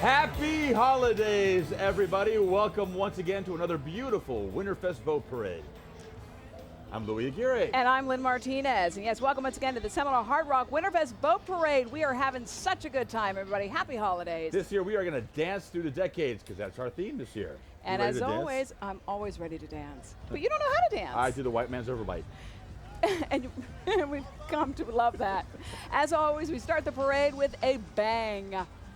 Happy holidays, everybody. Welcome once again to another beautiful Winterfest Boat Parade. I'm Louis Aguirre. And I'm Lynn Martinez. And yes, welcome once again to the Seminole Hard Rock Winterfest Boat Parade. We are having such a good time, everybody. Happy holidays. This year we are going to dance through the decades because that's our theme this year. And as always, I'm always ready to dance. But you don't know how to dance. I do the white man's overbite. And we've come to love that. As always, we start the parade with a bang.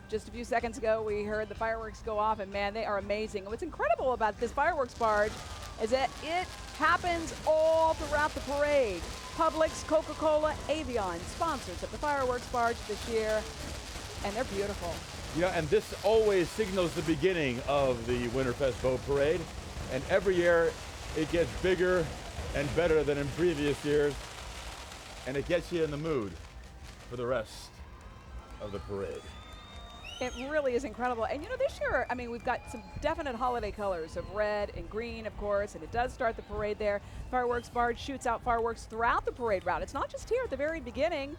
Just a few seconds ago, we heard the fireworks go off, and man, they are amazing. And what's incredible about this fireworks barge is that it happens all throughout the parade. Publix, Coca-Cola, Avion, sponsors of the fireworks barge this year, and they're beautiful. Yeah, and this always signals the beginning of the Winterfest Boat Parade, and every year it gets bigger and better than in previous years, and it gets you in the mood for the rest of the parade. It really is incredible. And you know, this year, I mean, we've got some definite holiday colors of red and green, of course, and it does start the parade there. Fireworks barge shoots out fireworks throughout the parade route. It's not just here at the very beginning,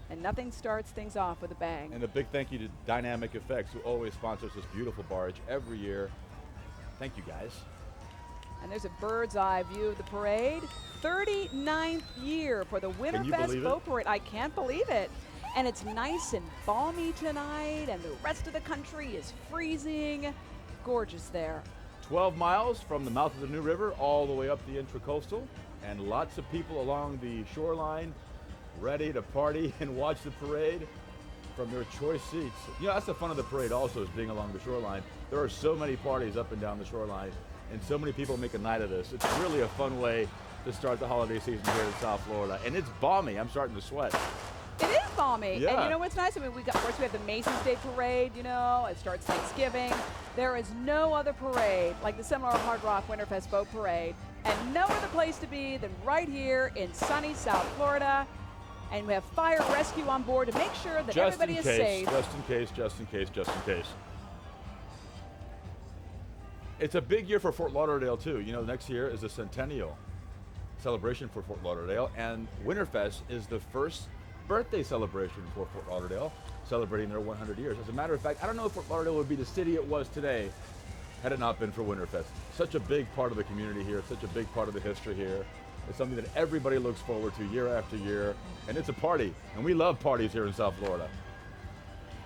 and nothing starts things off with a bang. And a big thank you to Dynamic Effects, who always sponsors this beautiful barge every year. Thank you, guys. And there's a bird's eye view of the parade. 39th year for the Winterfest Boat Parade. I can't believe it. And it's nice and balmy tonight, and the rest of the country is freezing. Gorgeous there. 12 miles from the mouth of the New River all the way up the Intracoastal, and lots of people along the shoreline ready to party and watch the parade from their choice seats. You know, that's the fun of the parade also, is being along the shoreline. There are so many parties up and down the shoreline, and so many people make a night of this. It's really a fun way to start the holiday season here in South Florida. And it's balmy. I'm starting to sweat. It is balmy. Yeah. And you know what's nice? I mean, of course, we have the Macy's Day Parade, you know, it starts Thanksgiving. There is no other parade like the Seminole Hard Rock Winterfest Boat Parade, and no other place to be than right here in sunny South Florida. And we have fire rescue on board to make sure that everybody is safe. Just in case, just in case, just in case. It's a big year for Fort Lauderdale, too. You know, next year is a centennial celebration for Fort Lauderdale, and Winterfest is the first birthday celebration for Fort Lauderdale, celebrating their 100 years. As a matter of fact, I don't know if Fort Lauderdale would be the city it was today had it not been for Winterfest. Such a big part of the community here, such a big part of the history here. It's something that everybody looks forward to year after year, and it's a party, and we love parties here in South Florida.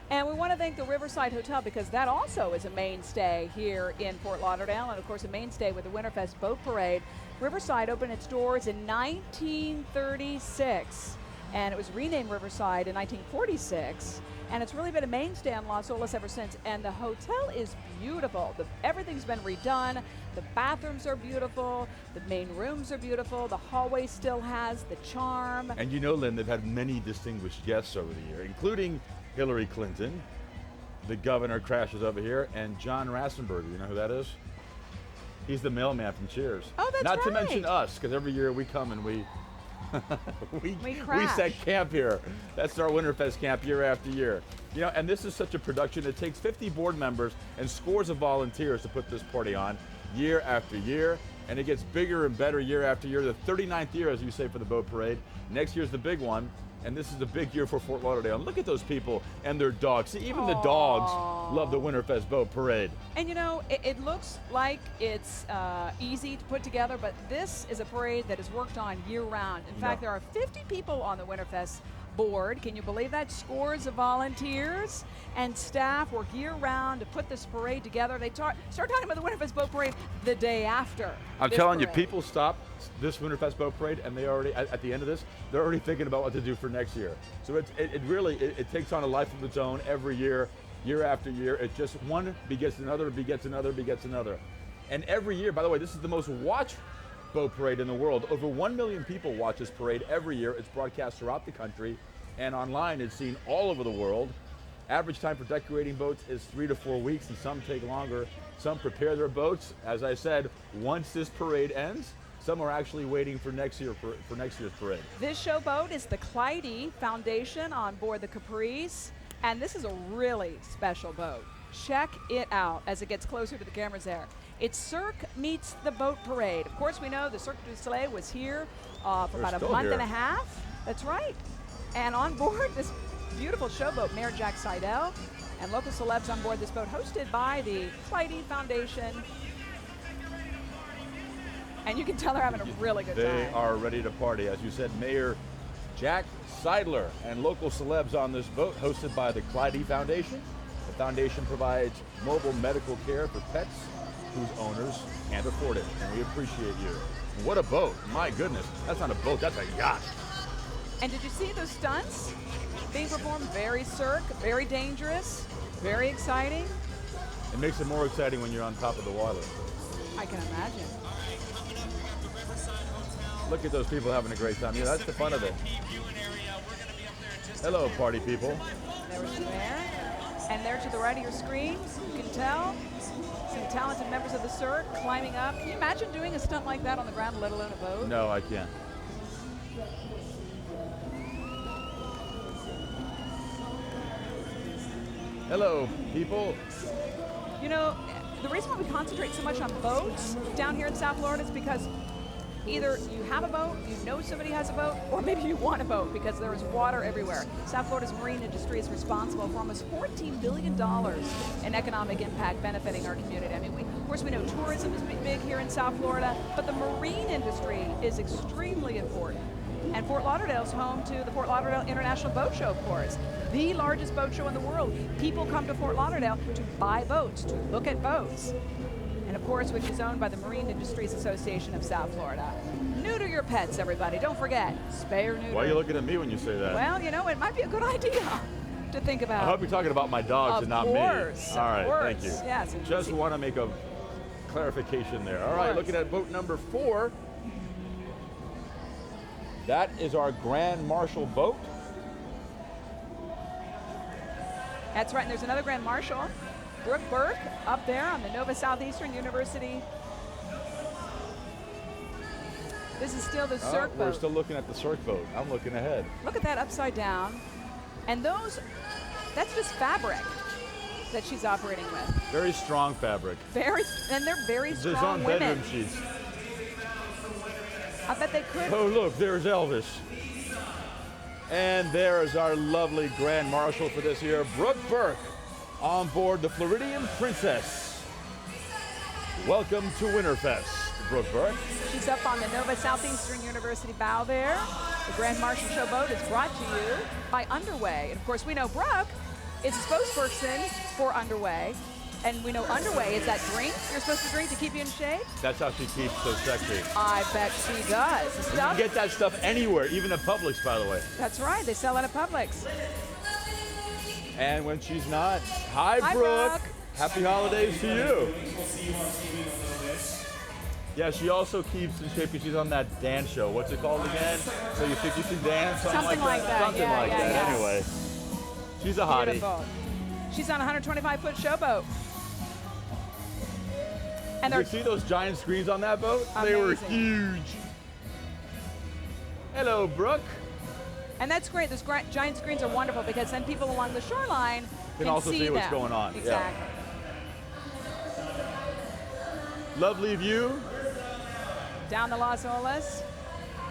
And we want to thank the Riverside Hotel, because that also is a mainstay here in Fort Lauderdale, and of course a mainstay with the Winterfest Boat Parade. Riverside opened its doors in 1936. And it was renamed Riverside in 1946, and it's really been a mainstay on Las Olas ever since. And the hotel is beautiful. Everything's been redone. The bathrooms are beautiful. The main rooms are beautiful. The hallway still has the charm. And you know, Lynn, they've had many distinguished guests over the year, including Hillary Clinton. The governor crashes over here, and John Rassenberger. You know who that is? He's the mailman from Cheers. Oh, that's Not right. to mention us, because every year we come and we set camp here. That's our Winterfest camp year after year. You know, and this is such a production. It takes 50 board members and scores of volunteers to put this party on year after year, and it gets bigger and better year after year. The 39th year, as you say, for the boat parade. Next year's the big one, and this is a big year for Fort Lauderdale. And look at those people and their dogs. See, even the dogs love the Winterfest Boat Parade. And you know, it looks like it's easy to put together, but this is a parade that is worked on year-round. In fact, there are 50 people on the Winterfest board. Can you believe that? Scores of volunteers and staff work year-round to put this parade together. They start talking about the Winterfest Boat Parade the day after. I'm telling you, people stop this Winterfest Boat Parade, and they already, at the end of this, they're already thinking about what to do for next year. So it really takes on a life of its own every year, year after year. It just one begets another, begets another, begets another. And every year, by the way, this is the most watched boat parade in the world. Over 1 million people watch this parade every year. It's broadcast throughout the country, and online it's seen all over the world. Average time for decorating boats is 3 to 4 weeks, and some take longer. Some prepare their boats, as I said, once this parade ends. Some are actually waiting for next year for next year's parade. This showboat is the Clyde Foundation on board the Caprice, and this is a really special boat. Check it out as it gets closer to the cameras there. It's Cirque meets the boat parade. Of course, we know the Cirque du Soleil was here for about a month and a half. That's right. And on board this beautiful showboat, Mayor Jack Seidel and local celebs on board this boat, hosted by the Clyde Foundation. And you can tell they're having a really good time. They are ready to party. As you said, Mayor Jack Seidler and local celebs on this boat, hosted by the Clyde Foundation. The foundation provides mobile medical care for pets whose owners can't afford it, and we appreciate you. What a boat, my goodness. That's not a boat, that's a yacht. And did you see those stunts being performed? Very Cirque, very dangerous, very exciting. It makes it more exciting when you're on top of the water. I can imagine. Look at those people having a great time. Yeah, that's the fun of it. Hello, party people. There was you there. And there to the right of your screen, you can tell some talented members of the Cirque climbing up. Can you imagine doing a stunt like that on the ground, let alone a boat? No, I can't. Hello, people. You know, the reason why we concentrate so much on boats down here in South Florida is because either you have a boat, you know somebody has a boat, or maybe you want a boat because there is water everywhere. South Florida's marine industry is responsible for almost $14 billion in economic impact benefiting our community. I mean, of course we know tourism is big here in South Florida, but the marine industry is extremely important. And Fort Lauderdale is home to the Fort Lauderdale International Boat Show, of course, the largest boat show in the world. People come to Fort Lauderdale to buy boats, to look at boats. And of course, which is owned by the Marine Industries Association of South Florida. Neuter your pets, everybody. Don't forget, spay or neuter. Why are you looking at me when you say that? Well, you know, it might be a good idea to think about. I hope you're talking about my dogs and not me. All right, thank you. Yes. Just want to make a clarification there. All right, looking at boat number 4. That is our Grand Marshal boat. That's right, and there's another Grand Marshal, Brooke Burke, up there on the Nova Southeastern University. This is still the Cirque boat. We're still looking at the Cirque boat. I'm looking ahead. Look at that upside down. And that's just fabric that she's operating with. Very strong fabric. And they're very strong There's on women. bedroom sheets. I bet they could. Oh, look, there's Elvis. And there is our lovely Grand Marshal for this year, Brooke Burke, on board the Floridian Princess. Welcome to Winterfest, Brooke Burke. She's up on the Nova Southeastern University bow there. The Grand Marshal Show boat is brought to you by Underway. And of course, we know Brooke is a spokesperson for Underway. And we know Underway is that drink you're supposed to drink to keep you in shape. That's how she keeps so sexy. I bet she does. You can get that stuff anywhere, even at Publix, by the way. That's right, they sell it at Publix. And when she's not, hi Brooke. Happy holidays to you. Yeah, she also keeps in shape because she's on that dance show. What's it called again? So you think you can dance? Something like that. Something like that. Anyway, she's a hottie. Beautiful. She's on a 125-foot showboat. And Did you see those giant screens on that boat? Amazing. They were huge. Hello, Brooke. And that's great. Those giant screens are wonderful because then people along the shoreline can also see what's going on. Exactly. Yeah. Lovely view. Down the Las Olas.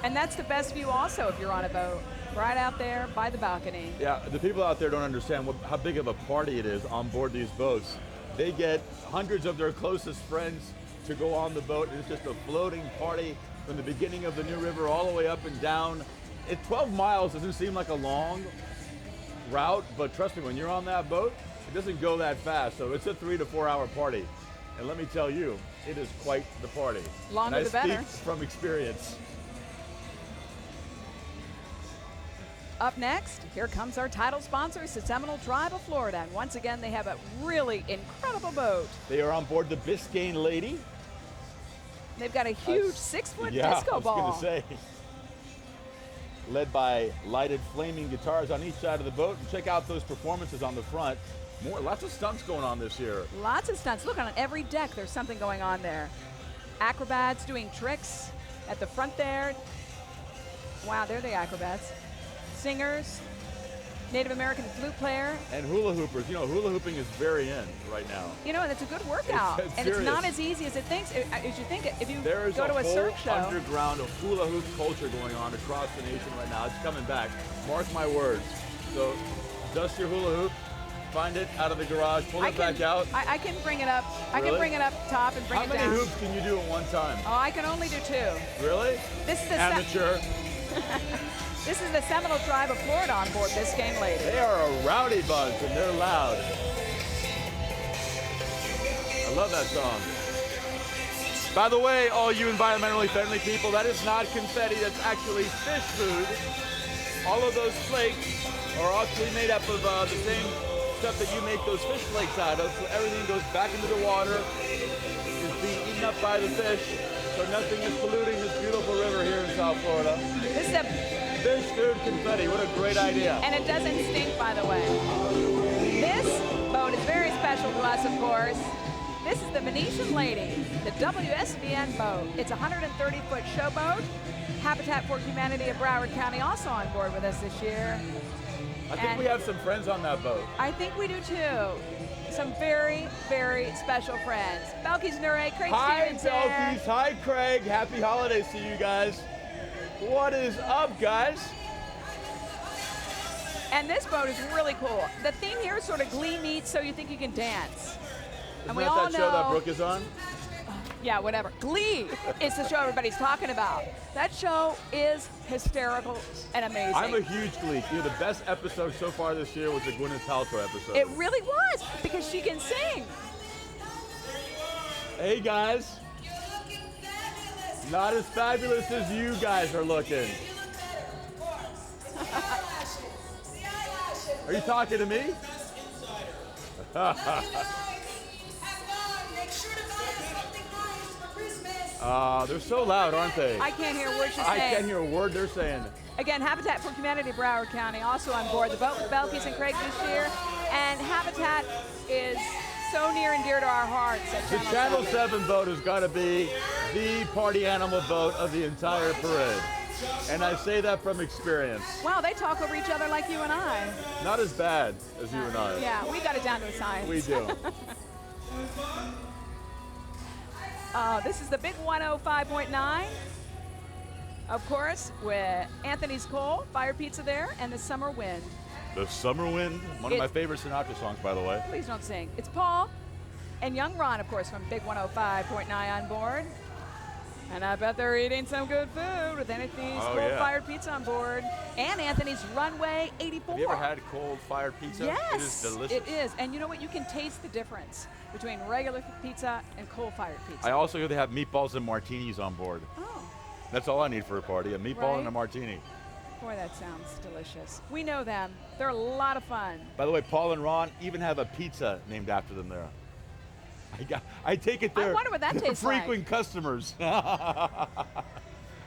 And that's the best view also if you're on a boat. Right out there by the balcony. Yeah, the people out there don't understand how big of a party it is on board these boats. They get hundreds of their closest friends to go on the boat. It's just a floating party from the beginning of the New River all the way up and down. 12 miles doesn't seem like a long route, but trust me, when you're on that boat, it doesn't go that fast. So it's a 3 to 4 hour party. And let me tell you, it is quite the party. Longer the better. And I speak from experience. Up next, here comes our title sponsor, the Seminole Tribe of Florida. And once again, they have a really incredible boat. They are on board the Biscayne Lady. They've got a huge 6-foot yeah, disco ball. I was going to say. Led by lighted flaming guitars on each side of the boat. And check out those performances on the front. Lots of stunts going on this year. Lots of stunts. Look, on every deck, there's something going on there. Acrobats doing tricks at the front there. Wow, they're the acrobats. Singers, Native American flute player. And hula hoopers. You know, hula hooping is very in right now. You know, and it's a good workout. And it's not as easy as it thinks. As you think, if you go to a Cirque show. There is a whole underground of hula hoop culture going on across the nation right now. It's coming back. Mark my words. So dust your hula hoop, find it out of the garage, pull it back out. I can bring it up. I Really? can bring it up top and bring it down. How many hoops can you do at one time? Oh, I can only do 2. Really? This is the Amateur. This is the Seminole Tribe of Florida on board Biscayne Lady. They are a rowdy bunch and they're loud. I love that song. By the way, all you environmentally friendly people, that is not confetti, that's actually fish food. All of those flakes are actually made up of the same stuff that you make those fish flakes out of, so everything goes back into the water, is being eaten up by the fish, so nothing is polluting this beautiful river here in South Florida. This is a Fish food confetti, what a great idea. and it doesn't stink, by the way. This boat is very special to us, of course. This is the Venetian Lady, the WSVN boat. It's a 130-foot showboat. Habitat for Humanity of Broward County also on board with us this year. I think we have some friends on that boat. I think we do too. Some very, very special friends. Belkis Nure, Craig Hi, Stevens there. Belkis. Hi, Craig. Happy holidays to you guys. What is up, guys? And this boat is really cool. The theme here is sort of Glee meets So You Think You Can Dance. Isn't that show that Brooke is on? Yeah, whatever. Glee is the show everybody's talking about. That show is hysterical and amazing. I'm a huge Glee. The best episode so far this year was the Gwyneth Paltrow episode. It really was, because she can sing. Hey, guys. Not as fabulous as you guys are looking. Are you talking to me? They're so loud, aren't they? I can't hear what she's I saying. can't hear a word they're saying. Again, Habitat for Humanity of Broward County also on board the boat with Belkis and Craig this year. And Habitat is so near and dear to our hearts at The Channel 7 boat has got to be the party animal boat of the entire parade. And I say that from experience. Wow, they talk over each other like you and I. Not as bad as you and I. Yeah, we got it down to a science. We do. This is the big 105.9. Of course, with Anthony's Coal, Fire Pizza there, and the Summer Wind. The Summer Wind, one of my favorite Sinatra songs, by the way. Please don't sing. It's Paul and young Ron, of course, from Big 105.9 on board. And I bet they're eating some good food with Anthony's coal-fired pizza on board. And Anthony's Runway 84. Have you ever had coal-fired pizza? Yes, It is delicious. it is. And you know what? You can taste the difference between regular pizza and coal-fired pizza. I also hear they have meatballs and martinis on board. Oh, That's all I need for a party, a meatball and a Right. martini. boy, that sounds delicious. We know them. They're a lot of fun. By the way, Paul and Ron even have a pizza named after them there. I take it they're, wonder what that they're tastes like. frequent customers. And I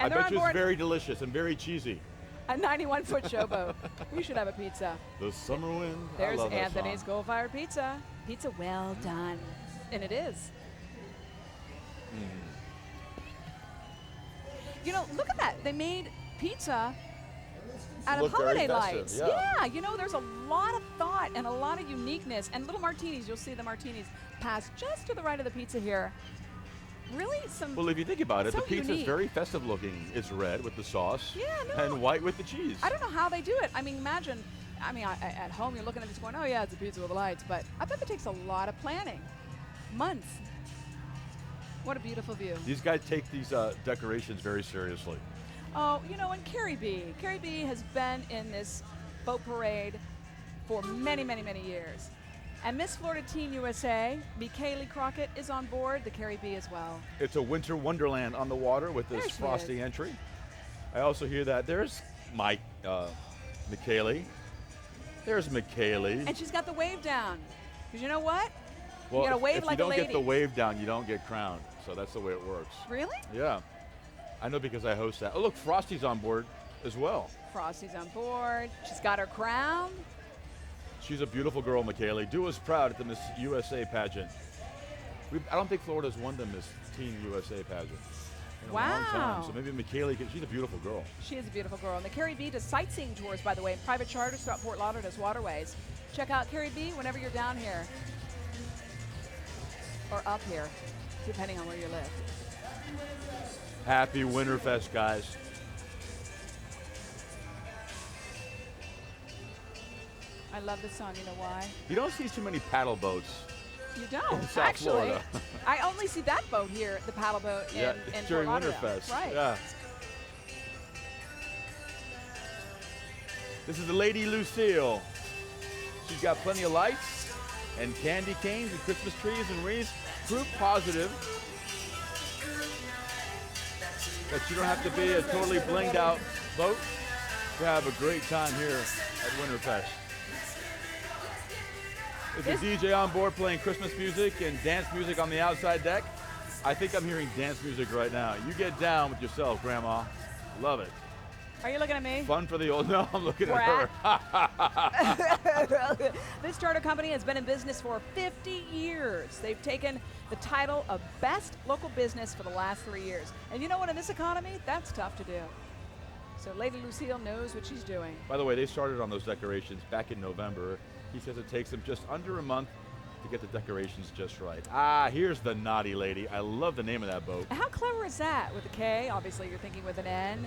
they're bet on you it's board very delicious and very cheesy. a 91-foot showboat. We should have a pizza. The Summer Wind. I There's love that Anthony's song. coal-fired pizza. Pizza well done. And it is. You know, look at that. They made pizza out of Look very holiday festive, lights. yeah. You know, there's a lot of thought and a lot of uniqueness. And little martinis, you'll see the martinis pass just to the right of the pizza here. Really some. Well, if you think about it, So the pizza is unique. very festive looking. It's red with the sauce Yeah, no. and white with the cheese. I don't know how they do it. I mean, imagine, at home you're looking at this going, oh yeah, it's a pizza with lights, but I bet it takes a lot of planning. Months. What a beautiful view. These guys take these decorations very seriously. Oh, you know, and Carrie B has been in this boat parade for many, many, many years. And Miss Florida Teen USA, Michaeli Crockett, is on board, the Carrie B as well. It's a winter wonderland on the water with this There she frosty is. entry. I also hear that. There's Michaeli. There's Michaeli. And she's got the wave down. Because you know what? Well, you gotta wave if like you a don't get the lady. wave down, you don't get crowned. So that's the way it works. Really? Yeah. I know because I host that. Oh, look, Frosty's on board as well. Frosty's on board. She's got her crown. She's a beautiful girl, Michaeli. Do us proud at the Miss USA pageant. I don't think Florida's won the Miss Teen USA pageant in a long time. Wow. So maybe Michaeli, she's a beautiful girl. She is a beautiful girl. And the Carrie B does sightseeing tours, by the way, and private charters throughout Fort Lauderdale's waterways. Check out Carrie B whenever you're down here. Or up here, depending on where you live. Happy Winterfest, guys. I love this song. You know why? You don't see too many paddle boats. You don't, In South actually. Florida. I only see that boat here, the paddle boat in during Fort Lauderdale. Winterfest. Right. Yeah. This is the Lady Lucille. She's got plenty of lights and candy canes and Christmas trees and wreaths. Proof positive that you don't have to be a totally blinged out boat to have a great time here at Winterfest. There's a DJ on board playing Christmas music and dance music on the outside deck. I think I'm hearing dance music right now. You get down with yourself, Grandma. Love it. Are you looking at me? Fun for the old. No, I'm looking at her. This charter company has been in business for 50 years. They've taken the title of Best Local Business for the last 3 years. And you know what, in this economy, that's tough to do. So Lady Lucille knows what she's doing. By the way, they started on those decorations back in November. He says it takes them just under a month to get the decorations just right. Ah, here's the Naughty Lady. I love the name of that boat. How clever is that? With a K, obviously you're thinking with an N.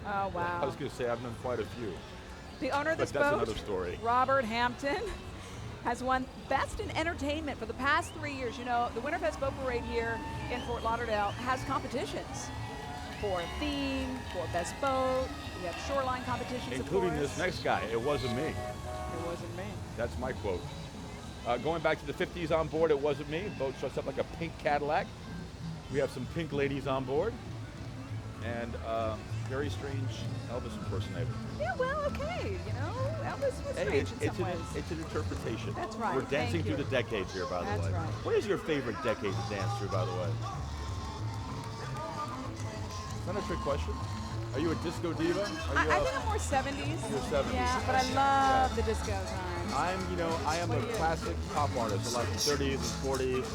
Oh, wow. I was going to say I've done quite a few. The owner of this But that's boat, another story. Robert Hampton, has won Best in Entertainment for the past 3 years. You know, the Winterfest Boat Parade here in Fort Lauderdale has competitions for theme, for best boat. We have shoreline competitions, Including of course. this next guy. It wasn't me. It wasn't me. That's my quote. Going back to the 50s on board, it wasn't me. Boat dressed up like a pink Cadillac. We have some pink ladies on board. And very strange Elvis impersonator. Yeah, well, okay. You know, Elvis was strange in some ways. It's an interpretation. That's right. We're dancing Thank through you. the decades here, by the way. That's right. What is your favorite decade to dance through, by the way? Is that a trick question? Are you a disco diva? I think I'm more 70s. You're 70s. Yeah, but I love the disco times. I am What a do you- classic pop artist. I like the 30s and 40s.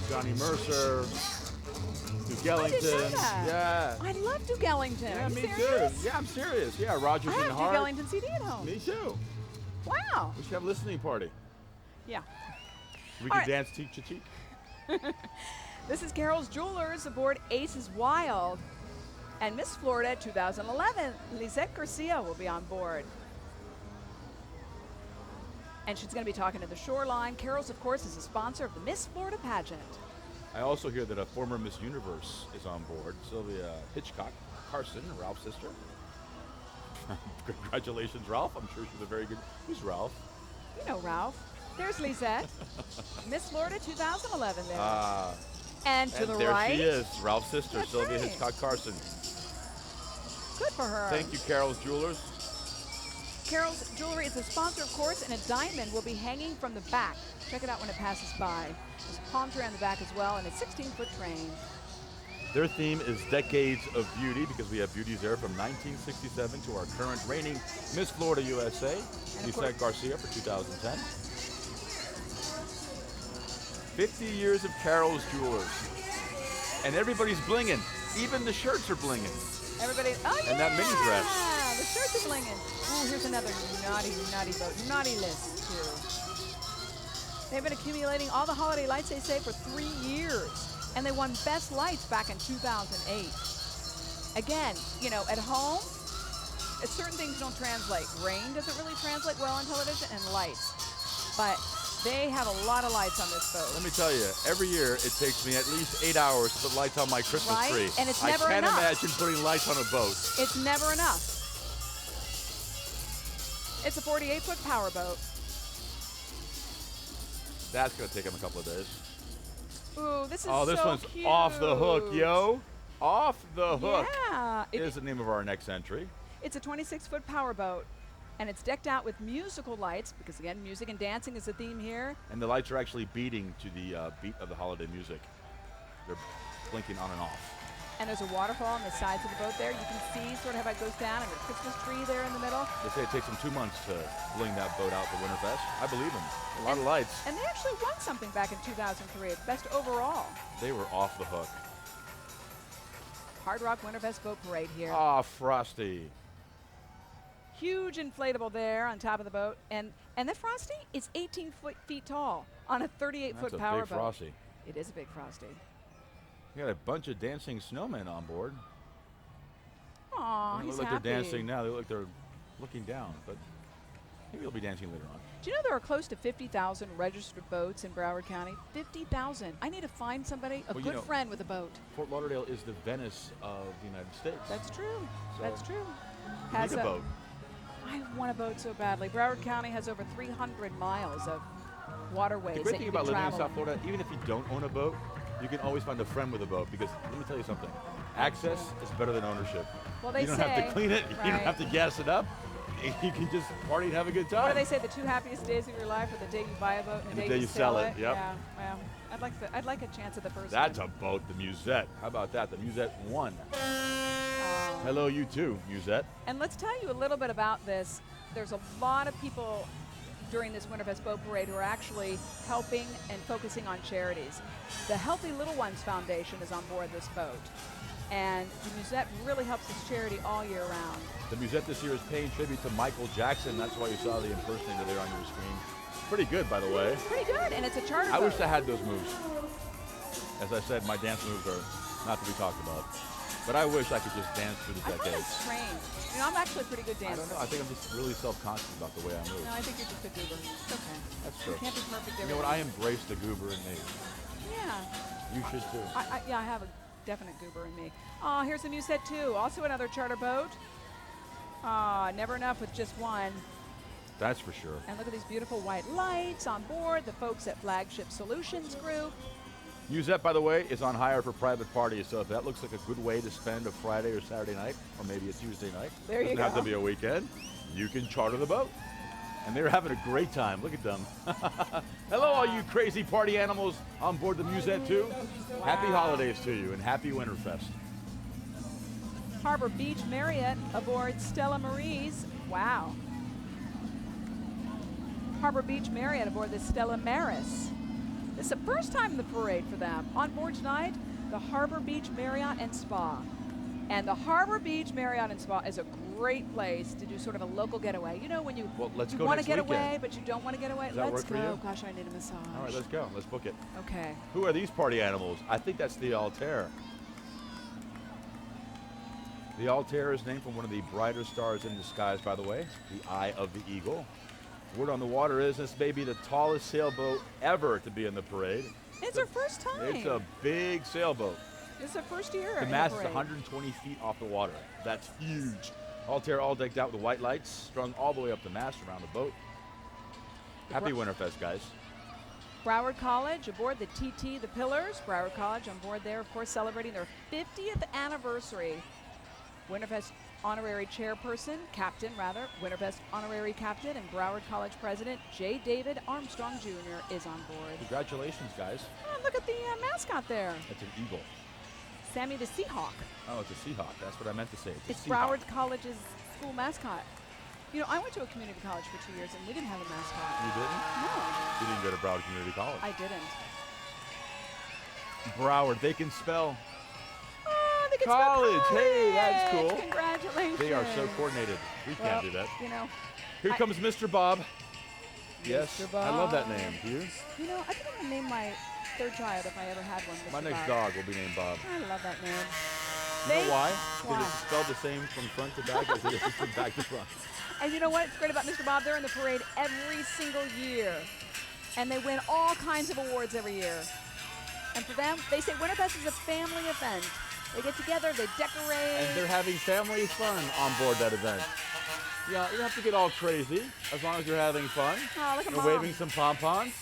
Johnny Mercer, Duke I didn't know Ellington. that. Yeah. I love Duke Ellington. Yeah, Are you me serious? too. Yeah, I'm serious. Yeah, Rogers I and have Duke Hart. Ellington CD at home. Me too. Wow. We should have a listening party. Yeah. We All can right. dance cheek to cheek. This is Carol's Jewelers aboard Aces Wild. And Miss Florida 2011, Lisette Garcia will be on board. And she's going to be talking to the Shoreline. Carol's, of course, is a sponsor of the Miss Florida pageant. I also hear that a former Miss Universe is on board, Sylvia Hitchcock Carson, Ralph's sister. Congratulations, Ralph. I'm sure she's a very good. Who's Ralph? You know Ralph. There's Lisette. Miss Florida 2011 there. And to And the there right. she is, Ralph's sister, That's Sylvia right. Hitchcock Carson. Good for her. Thank you, Carol's Jewelers. Carol's Jewelry is a sponsor, of course, and a diamond will be hanging from the back. Check it out when it passes by. There's a palm tree on the back as well, and a 16-foot train. Their theme is Decades of Beauty because we have beauties there from 1967 to our current reigning Miss Florida USA, Lisette Garcia for 2010. 50 years of Carol's Jewelers. And everybody's blinging. Even the shirts are blinging. Everybody, oh yeah! And that mini dress. The shirts are blinging. Ooh, here's another naughty boat. Naughty list, too. They've been accumulating all the holiday lights, they say, for 3 years. And they won Best Lights back in 2008. Again, you know, at home, certain things don't translate. Rain doesn't really translate well on television, and lights. But they have a lot of lights on this boat. Let me tell you, every year it takes me at least 8 hours to put lights on my Christmas Right? tree. And it's never I can't enough. imagine putting lights on a boat. It's never enough. It's a 48-foot powerboat. That's going to take them a couple of days. Ooh, this is Oh, this so one's cute. off the hook, yo. Off the hook. Yeah. Is the name of our next entry. It's a 26-foot powerboat, and it's decked out with musical lights, because again, music and dancing is the theme here. And the lights are actually beating to the beat of the holiday music. They're blinking on and off. And there's a waterfall on the sides of the boat there. You can see sort of how it goes down, and the Christmas tree there in the middle. They say it takes them 2 months to bling that boat out for Winterfest. I believe them. A lot of lights. And they actually won something back in 2003, best overall. They were off the hook. Hard Rock Winterfest Boat Parade here. Ah, Frosty. Huge inflatable there on top of the boat. And the Frosty is 18 feet tall on a 38-foot That's a powerboat. big Frosty. It is a big Frosty. You got a bunch of dancing snowmen on board. Aw, They he's look like happy. they're dancing now. They look like they're looking down. But Maybe he'll be dancing later on. Do you know there are close to 50,000 registered boats in Broward County? 50,000. I need to find somebody, a Well, you good know, friend with a boat. Fort Lauderdale is the Venice of the United States. That's true. So That's true. You need a boat. I want a boat so badly. Broward County has over 300 miles of waterways The great that thing you about can living in travel South Florida, even if you don't own a boat, you can always find a friend with a boat, because let me tell you something. Access is better than ownership. Well, they you don't say, have to clean it. You right. don't have to gas it up. You can just party and have a good time. What do they say? The two happiest days of your life are the day you buy a boat and the day you sell it. Yep. Yeah. Well, I'd like a chance at the first That's one. a boat, the Musette. How about that? The Musette 1. Hello, you too, Musette. And let's tell you a little bit about this. There's a lot of people during this Winterfest Boat Parade who are actually helping and focusing on charities. The Healthy Little Ones Foundation is on board this boat. And the Musette really helps this charity all year round. The Musette this year is paying tribute to Michael Jackson. That's why you saw the impersonator there on your screen. Pretty good, by the way. Pretty good, and it's a charter I boat. wish I had those moves. As I said, my dance moves are not to be talked about. But I wish I could just dance through the I find decades. it strange. You know, I'm actually a pretty good I dancer. don't know. I think I'm just really self-conscious about the way I move. No, I think you're just a goober. It's okay. That's You true. can't be perfect You every know what? I day. embrace the goober in me. Yeah. You should too. Yeah, I have a definite goober in me. Oh, here's the Musette 2, also another charter boat. Never enough with just one. That's for sure. And look at these beautiful white lights on board, the folks at Flagship Solutions Group. Musette, by the way, is on hire for private parties, so if that looks like a good way to spend a Friday or Saturday night, or maybe a Tuesday night, There you doesn't have go. to be a weekend, you can charter the boat. And they're having a great time. Look at them. Hello, all you crazy party animals on board the Musette 2. Happy holidays to you and happy Winterfest. Harbour Beach Marriott aboard Stella Marie's. Wow. Harbour Beach Marriott aboard the Stella Maris. This is the first time in the parade for them. On board tonight, the Harbour Beach Marriott and Spa. And the Harbour Beach Marriott and Spa is a great place to do sort of a local getaway. You know, when you, Well, let's you go want to next get weekend. away, but you don't want to get away. Does that Let's work for go. you? Gosh, I need a massage. All right, let's go. Let's book it. Okay. Who are these party animals? I think that's the Altair. The Altair is named from one of the brighter stars in the skies, by the way, the Eye of the Eagle. Word on the water is this may be the tallest sailboat ever to be in the parade. It's our first time. It's a big sailboat. It's our first year. The in mast is parade. 120 feet off the water. That's huge. Altair all decked out with white lights, strung all the way up the mast around the boat. Happy Winterfest, guys. Broward College aboard the TT, the Pillars. Broward College on board there, of course, celebrating their 50th anniversary. Winterfest honorary chairperson, captain rather, Winterfest honorary captain and Broward College president J. David Armstrong Jr. is on board. Congratulations, guys. Oh, look at the mascot there, That's an eagle. Sammy the Seahawk. Oh, it's a Seahawk. That's what I meant to say. It's a Seahawk. Broward College's school mascot. You know, I went to a community college for 2 years and we didn't have a mascot. You didn't? No, You didn't go to Broward Community College. I didn't. Broward, they can spell. Oh, they can spell College. Hey, that's college. cool. Congratulations. They are so coordinated. We can't do that. You know, Here I- comes Mr. Bob. Yes, Mr. I love that Bob. name. Do you? You know, I think I'm gonna name my third child if I ever had one. Mr. My next Bob. dog will be named Bob. I love that name. You know They- why? Why? Because it's spelled the same from front to back as it is from back to front. And you know what? It's great about Mr. Bob. They're in the parade every single year, and they win all kinds of awards every year. And for them, they say Winterfest is a family event. They get together, they decorate. And they're having family fun on board that event. Yeah, you don't have to get all crazy as long as you're having fun. Oh, look at You're Mom. waving some pom-poms.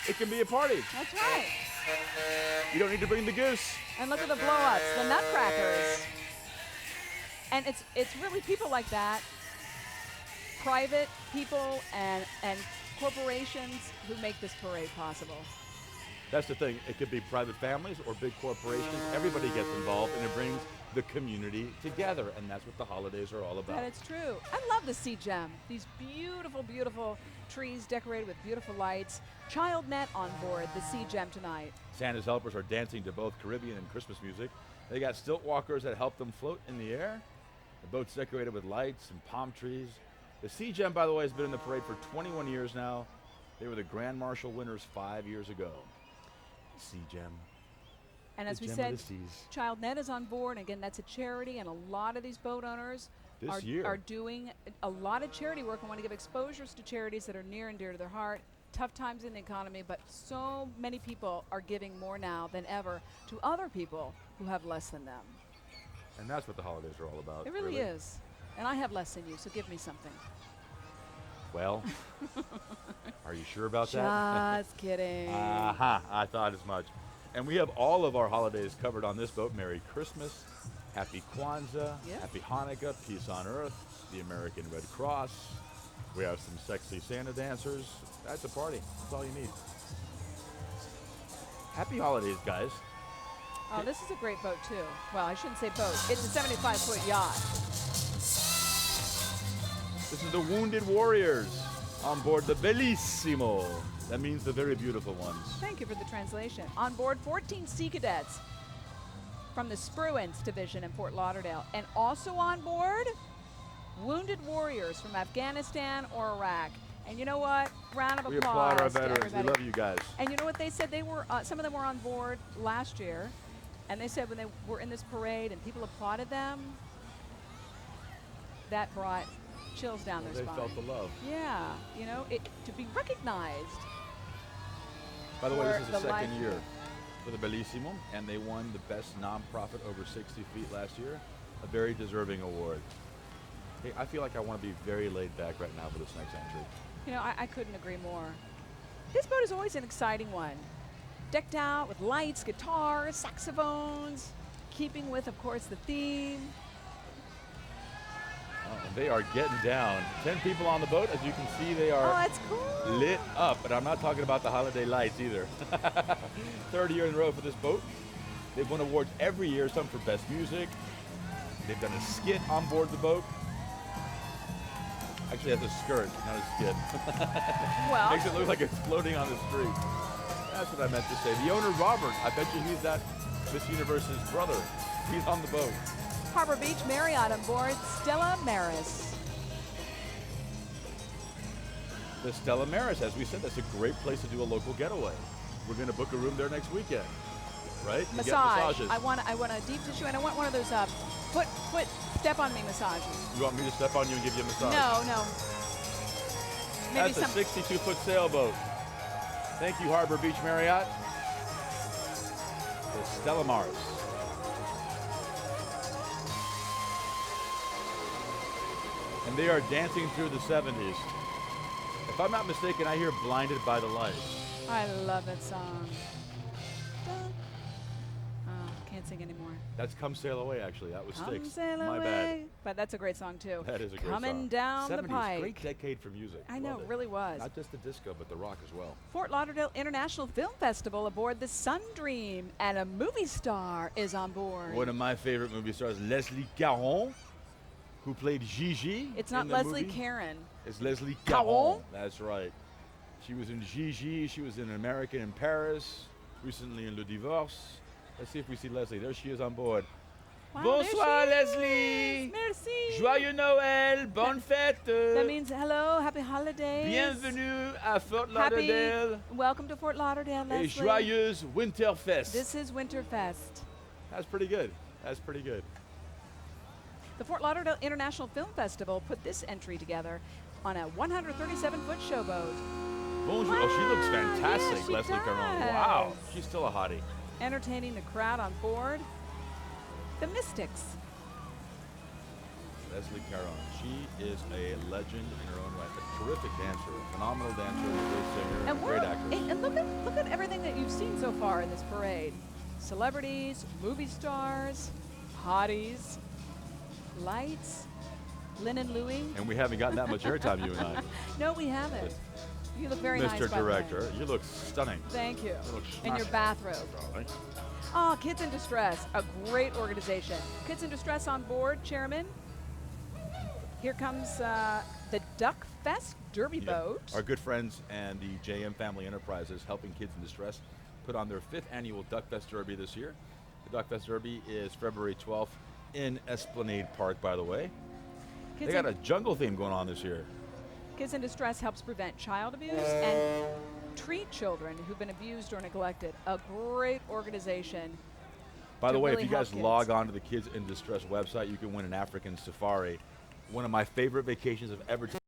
It can be a party. That's right. You don't need to bring the goose. And look at the blow-ups, the nutcrackers. And it's really people like that, private people and corporations who make this parade possible. That's the thing. It could be private families or big corporations. Everybody gets involved, and it brings the community together, and that's what the holidays are all about. That is true. I love the Sea Gem. These beautiful, beautiful trees decorated with beautiful lights. Child Net on board the Sea Gem tonight. Santa's helpers are dancing to both Caribbean and Christmas music. They got stilt walkers that help them float in the air. The boat's decorated with lights and palm trees. The Sea Gem, by the way, has been in the parade for 21 years now. They were the Grand Marshal winners 5 years ago. Sea Gem. And as The we gem said, of the seas. Child Net is on board. Again, that's a charity, and a lot of these boat owners This year. are doing a lot of charity work and want to give exposures to charities that are near and dear to their heart. Tough times in the economy, but so many people are giving more now than ever to other people who have less than them. And that's what the holidays are all about. It really is. And I have less than you, so give me something. Well, are you sure about that? Just kidding. I thought as much. And we have all of our holidays covered on this boat. Merry Christmas, Happy Kwanzaa, Yeah. Happy Hanukkah, Peace on Earth, the American Red Cross. We have some sexy Santa dancers. That's a party. That's all you need. Happy holidays, guys. Oh, this is a great boat, too. Well, I shouldn't say boat. It's a 75-foot yacht. This is the Wounded Warriors on board the Bellissimo. That means the very beautiful ones. Thank you for the translation. On board, 14 Sea Cadets from the Spruance Division in Fort Lauderdale. And also on board, Wounded Warriors from Afghanistan or Iraq. And you know what? Round of We applause applaud our to veterans. We everybody. love you guys. And you know what they said? They were some of them were on board last year, and they said when they were in this parade and people applauded them, that brought chills down their They spine. felt the love. Yeah, you know, to be recognized. By the way, for this is the the second life- year for the Bellissimo, and they won the best nonprofit over 60 feet last year. A very deserving award. Hey, I feel like I want to be very laid back right now for this next entry. You know, I couldn't agree more. This boat is always an exciting one. Decked out with lights, guitars, saxophones, keeping with, of course, the theme. Oh, and they are getting down. 10 people on the boat. As you can see, they Oh, are that's cool. lit up, but I'm not talking about the holiday lights either. Third year in a row for this boat. They've won awards every year, some for best music. They've done a skit on board the boat. Actually, it has a skirt, not a skit. Well, Makes it look like it's floating on the street. That's what I meant to say. The owner, Robert, I bet you he's that Miss Universe's brother. He's on the boat. Harbour Beach Marriott on board Stella Maris. The Stella Maris, as we said, that's a great place to do a local getaway. We're going to book a room there next weekend, right? You get Massage. massages. I want a deep tissue, and I want one of those foot step on me massages. You want me to step on you and give you a massage? No. Maybe That's some. a 62-foot sailboat. Thank you, Harbour Beach Marriott. The Stella Maris. And they are dancing through the 70s. If I'm not mistaken, I hear Blinded by the Lights. I love that song. Dun. Oh, can't sing anymore. That's Come Sail Away, actually. That was Come Styx. sail My away. bad. But that's a great song too. That is a great Coming song. down the 70s, pike. great decade for music. I know, Love it really was. Not just the disco, but the rock as well. Fort Lauderdale International Film Festival aboard the Sun Dream, and a movie star is on board. One of my favorite movie stars, Leslie Caron, who played Gigi. It's not in the Leslie movie. Caron. It's Leslie Caron? Caron. That's right. She was in Gigi. She was in American in Paris. Recently in Le Divorce. Let's see if we see Leslie. There she is on board. Wow, Bonsoir, there she Leslie. is. Merci. Joyeux Noël. Bonne fête. That means hello, happy holidays. Bienvenue à Fort Lauderdale. Welcome to Fort Lauderdale, Et Leslie. joyeuse Winterfest. This is Winterfest. That's pretty good. That's pretty good. The Fort Lauderdale International Film Festival put this entry together on a 137-foot showboat. Bonjour. Oh, she looks Wow, fantastic, yeah, she Leslie Caron. does. Wow. She's still a hottie. Entertaining the crowd on board, the Mystics. Leslie Caron. She is a legend in her own right. A terrific dancer, a phenomenal dancer, a great singer, And, great actress. and look at everything that you've seen so far in this parade. Celebrities, movie stars, hotties, lights, Lynn and Louie. And we haven't gotten that much airtime, you and I. No, we haven't. You look very nice, Mr. by the way. Director, you look stunning. Thank you. You look In your smashing, bathrobe. darling. Oh, Kids in Distress, a great organization. Kids in Distress on board, Chairman. Here comes the Duck Fest Derby Yep. boat. Our good friends and the JM Family Enterprises helping kids in distress put on their 5th annual Duck Fest Derby this year. The Duck Fest Derby is February 12th in Esplanade Park, by the way. Kids They got in, a jungle theme going on this year. Kids in Distress helps prevent child abuse and treat children who've been abused or neglected. A great organization. By the to way, really if you guys help log kids. on to the Kids in Distress website, you can win an African safari one of my favorite vacations I've ever taken.